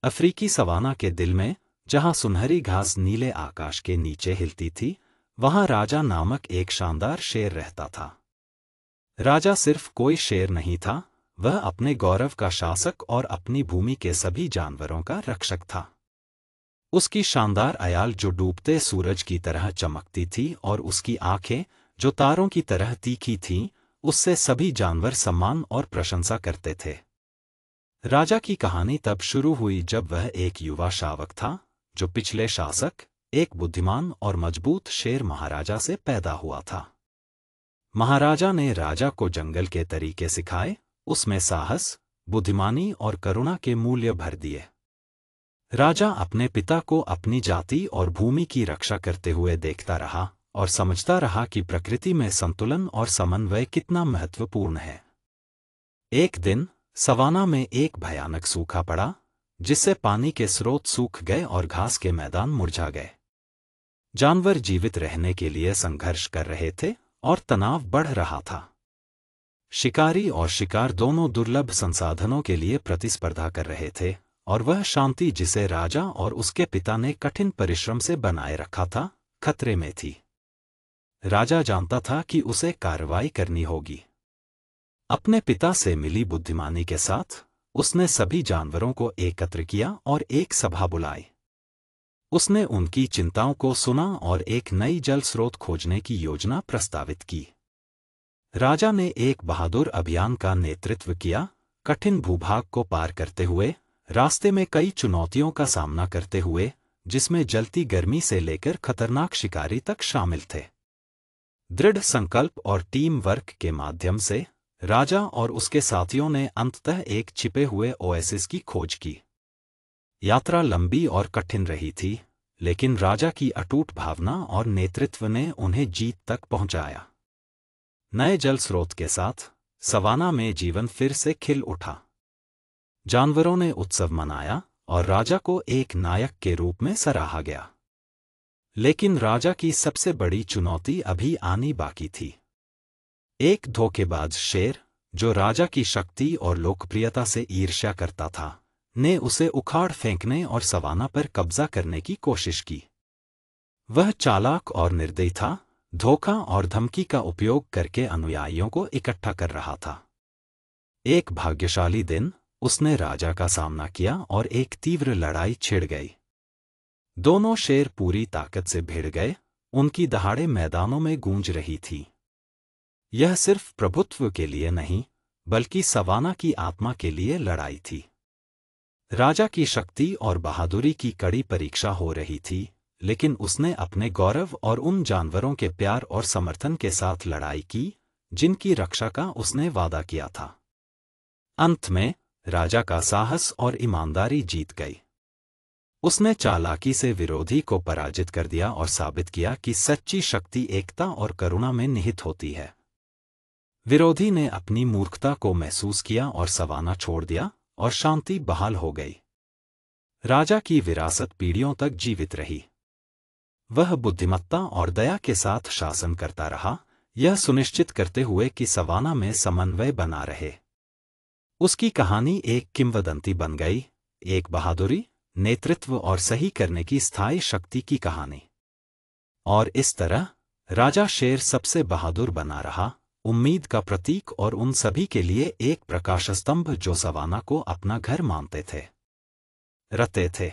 अफ्रीकी सवाना के दिल में, जहां सुनहरी घास नीले आकाश के नीचे हिलती थी, वहां राजा नामक एक शानदार शेर रहता था। राजा सिर्फ कोई शेर नहीं था, वह अपने गौरव का शासक और अपनी भूमि के सभी जानवरों का रक्षक था। उसकी शानदार आयाल जो डूबते सूरज की तरह चमकती थी और उसकी आंखें जो तारों की तरह तीखी थीं, उससे सभी जानवर सम्मान और प्रशंसा करते थे। राजा की कहानी तब शुरू हुई जब वह एक युवा शावक था, जो पिछले शासक, एक बुद्धिमान और मजबूत शेर महाराजा से पैदा हुआ था। महाराजा ने राजा को जंगल के तरीके सिखाए, उसमें साहस, बुद्धिमानी और करुणा के मूल्य भर दिए। राजा अपने पिता को अपनी जाति और भूमि की रक्षा करते हुए देखता रहा और समझता रहा कि प्रकृति में संतुलन और समन्वय कितना महत्वपूर्ण है। एक दिन सवाना में एक भयानक सूखा पड़ा, जिससे पानी के स्रोत सूख गए और घास के मैदान मुरझा गए। जानवर जीवित रहने के लिए संघर्ष कर रहे थे और तनाव बढ़ रहा था। शिकारी और शिकार दोनों दुर्लभ संसाधनों के लिए प्रतिस्पर्धा कर रहे थे, और वह शांति जिसे राजा और उसके पिता ने कठिन परिश्रम से बनाए रखा था, खतरे में थी। राजा जानता था कि उसे कार्रवाई करनी होगी। अपने पिता से मिली बुद्धिमानी के साथ उसने सभी जानवरों को एकत्र किया और एक सभा बुलाई। उसने उनकी चिंताओं को सुना और एक नई जल स्रोत खोजने की योजना प्रस्तावित की। राजा ने एक बहादुर अभियान का नेतृत्व किया, कठिन भूभाग को पार करते हुए, रास्ते में कई चुनौतियों का सामना करते हुए, जिसमें जलती गर्मी से लेकर खतरनाक शिकारी तक शामिल थे। दृढ़ संकल्प और टीम वर्क के माध्यम से राजा और उसके साथियों ने अंततः एक छिपे हुए ओएसिस की खोज की। यात्रा लंबी और कठिन रही थी, लेकिन राजा की अटूट भावना और नेतृत्व ने उन्हें जीत तक पहुंचाया। नए जल स्रोत के साथ सवाना में जीवन फिर से खिल उठा। जानवरों ने उत्सव मनाया और राजा को एक नायक के रूप में सराहा गया। लेकिन राजा की सबसे बड़ी चुनौती अभी आनी बाकी थी। एक धोखेबाज शेर, जो राजा की शक्ति और लोकप्रियता से ईर्ष्या करता था, ने उसे उखाड़ फेंकने और सवाना पर कब्जा करने की कोशिश की। वह चालाक और निर्दयी था, धोखा और धमकी का उपयोग करके अनुयायियों को इकट्ठा कर रहा था। एक भाग्यशाली दिन उसने राजा का सामना किया और एक तीव्र लड़ाई छिड़ गई। दोनों शेर पूरी ताकत से भिड़ गए, उनकी दहाड़े मैदानों में गूंज रही थी। यह सिर्फ प्रभुत्व के लिए नहीं, बल्कि सवाना की आत्मा के लिए लड़ाई थी। राजा की शक्ति और बहादुरी की कड़ी परीक्षा हो रही थी, लेकिन उसने अपने गौरव और उन जानवरों के प्यार और समर्थन के साथ लड़ाई की, जिनकी रक्षा का उसने वादा किया था। अंत में राजा का साहस और ईमानदारी जीत गई। उसने चालाकी से विरोधी को पराजित कर दिया और साबित किया कि सच्ची शक्ति एकता और करुणा में निहित होती है। विरोधी ने अपनी मूर्खता को महसूस किया और सवाना छोड़ दिया, और शांति बहाल हो गई। राजा की विरासत पीढ़ियों तक जीवित रही। वह बुद्धिमत्ता और दया के साथ शासन करता रहा, यह सुनिश्चित करते हुए कि सवाना में समन्वय बना रहे। उसकी कहानी एक किंवदंती बन गई, एक बहादुरी, नेतृत्व और सही करने की स्थायी शक्ति की कहानी। और इस तरह राजा शेर सबसे बहादुर बना रहा, उम्मीद का प्रतीक और उन सभी के लिए एक प्रकाश स्तंभ जो सवाना को अपना घर मानते थे, रहते थे।